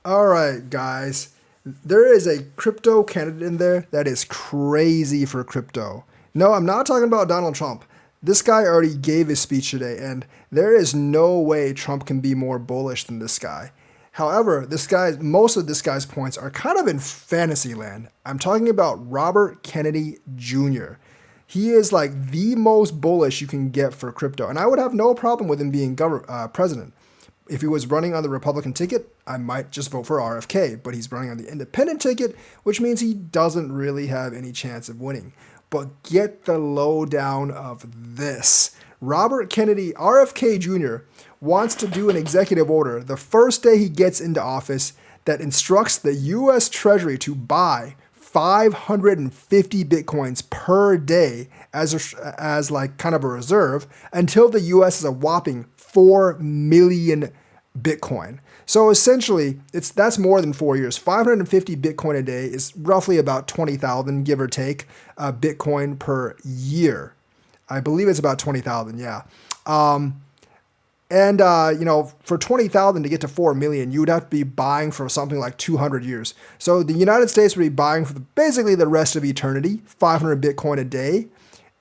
All right, guys. There is a crypto candidate in there that is crazy for crypto. No, I'm not talking about Donald Trump. This guy already gave his speech today, and there is no way Trump can be more bullish than this guy. However, most of this guy's points are kind of in fantasy land. I'm talking about Robert Kennedy Jr. He is like the most bullish you can get for crypto, and I would have no problem with him being president. If he was running on the Republican ticket, I might just vote for RFK, but he's running on the independent ticket, which means he doesn't really have any chance of winning. But get the lowdown of this. Robert Kennedy, RFK Jr., wants to do an executive order the first day he gets into office that instructs the US Treasury to buy 550 bitcoins per day as like kind of a reserve until the US is a whopping 4 million Bitcoin. So essentially, that's more than 4 years. 550 Bitcoin a day is roughly about 20,000, give or take, Bitcoin per year. I believe it's about 20,000, yeah. For 20,000 to get to 4 million, you would have to be buying for something like 200 years. So the United States would be buying for basically the rest of eternity, 500 Bitcoin a day.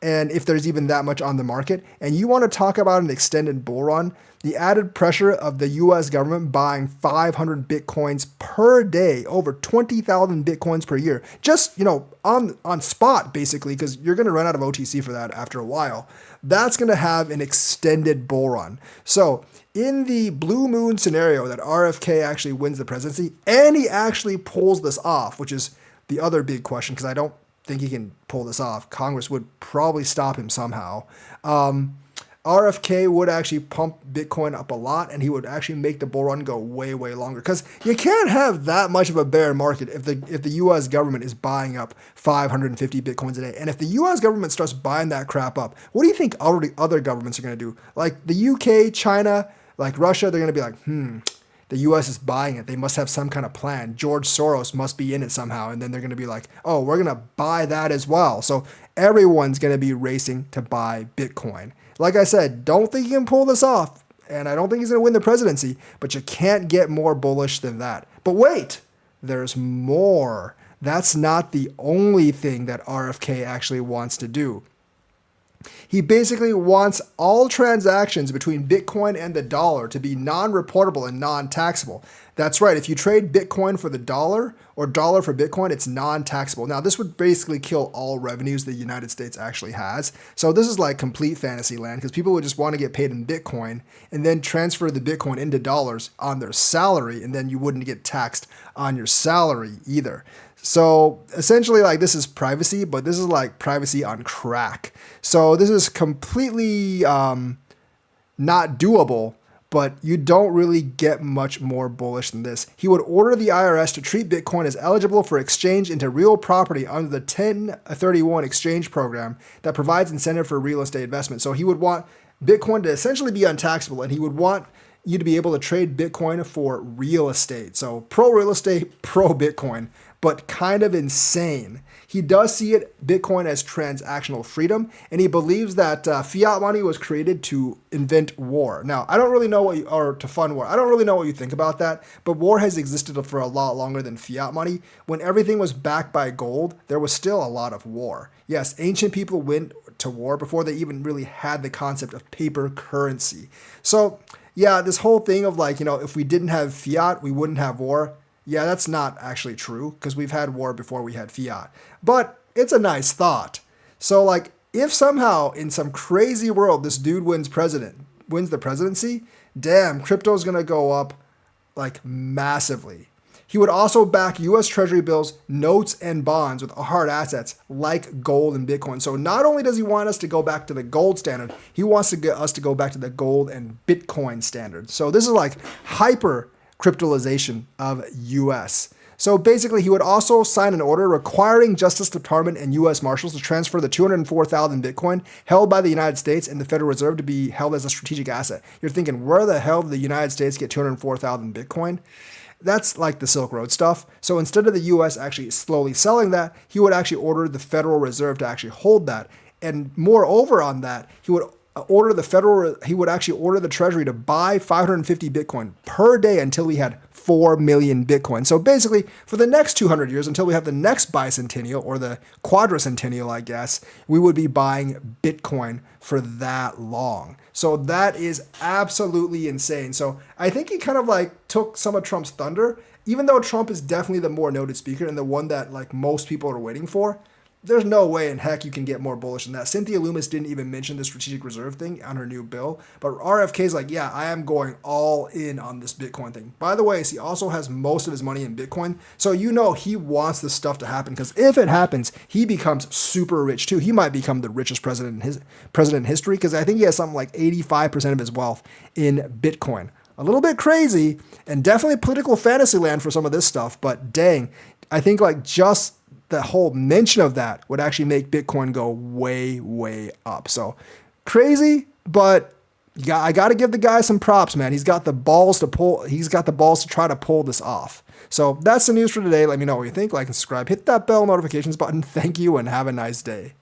And if there's even that much on the market, and you want to talk about an extended bull run, the added pressure of the US government buying 500 Bitcoins per day, over 20,000 Bitcoins per year, just, on spot, basically, because you're going to run out of OTC for that after a while. That's going to have an extended bull run. So in the blue moon scenario that RFK actually wins the presidency, and he actually pulls this off, which is the other big question, because I don't think he can pull this off. Congress would probably stop him somehow. RFK would actually pump Bitcoin up a lot, and he would actually make the bull run go way, way longer. Because you can't have that much of a bear market if the U.S. government is buying up 550 Bitcoins a day. And if the U.S. government starts buying that crap up, what do you think other governments are going to do? Like the UK, China, like Russia, they're going to be like, the U.S. is buying it. They must have some kind of plan. George Soros must be in it somehow. And then they're going to be like, oh, we're going to buy that as well. So everyone's going to be racing to buy Bitcoin. Like I said, don't think you can pull this off. And I don't think he's going to win the presidency. But you can't get more bullish than that. But wait, there's more. That's not the only thing that RFK actually wants to do. He basically wants all transactions between Bitcoin and the dollar to be non-reportable and non-taxable. That's right. If you trade Bitcoin for the dollar or dollar for Bitcoin, it's non-taxable. Now, this would basically kill all revenues the United States actually has. So this is like complete fantasy land because people would just want to get paid in Bitcoin and then transfer the Bitcoin into dollars on their salary, and then you wouldn't get taxed on your salary either. So essentially, like, this is privacy, but this is like privacy on crack. So this is completely not doable, but you don't really get much more bullish than this. He would order the IRS to treat Bitcoin as eligible for exchange into real property under the 1031 exchange program that provides incentive for real estate investment. So he would want Bitcoin to essentially be untaxable, and he would want you to be able to trade Bitcoin for real estate. So pro real estate, pro Bitcoin, but kind of insane. He does see Bitcoin as transactional freedom, and he believes that fiat money was created to invent war. Now, I don't really know or to fund war. I don't really know what you think about that, but war has existed for a lot longer than fiat money. When everything was backed by gold, there was still a lot of war. Yes, ancient people went to war before they even really had the concept of paper currency. So, yeah, this whole thing of like, if we didn't have fiat, we wouldn't have war. Yeah, that's not actually true because we've had war before we had fiat. But it's a nice thought. So like if somehow in some crazy world this dude wins the presidency, damn, crypto's going to go up like massively. He would also back US Treasury bills, notes, and bonds with hard assets like gold and Bitcoin. So not only does he want us to go back to the gold standard, he wants to get us to go back to the gold and Bitcoin standard. So this is like hyper cryptalization of US. So basically, he would also sign an order requiring Justice Department and U.S. Marshals to transfer the 204,000 Bitcoin held by the United States and the Federal Reserve to be held as a strategic asset. You're thinking, where the hell did the United States get 204,000 Bitcoin? That's like the Silk Road stuff. So instead of the U.S. actually slowly selling that, he would actually order the Federal Reserve to actually hold that. And moreover on that, he would he would actually order the treasury to buy 550 Bitcoin per day until we had 4 million Bitcoin. So basically, for the next 200 years, until we have the next bicentennial or the quadricentennial, I guess, we would be buying Bitcoin for that long. So that is absolutely insane. So I think he kind of like took some of Trump's thunder, even though Trump is definitely the more noted speaker and the one that like most people are waiting for. There's no way in heck you can get more bullish than that. Cynthia Loomis didn't even mention the strategic reserve thing on her new bill, but RFK's like, yeah, I am going all in on this Bitcoin thing. By the way, he also has most of his money in Bitcoin, so you know he wants this stuff to happen because if it happens, he becomes super rich too. He might become the richest president in history because I think he has something like 85% of his wealth in Bitcoin. A little bit crazy and definitely political fantasy land for some of this stuff, but dang, I think like just the whole mention of that would actually make Bitcoin go way, way up. So crazy, but I got to give the guy some props, man. He's got the balls to try to pull this off. So that's the news for today. Let me know what you think. Like and subscribe. Hit that bell notifications button. Thank you and have a nice day.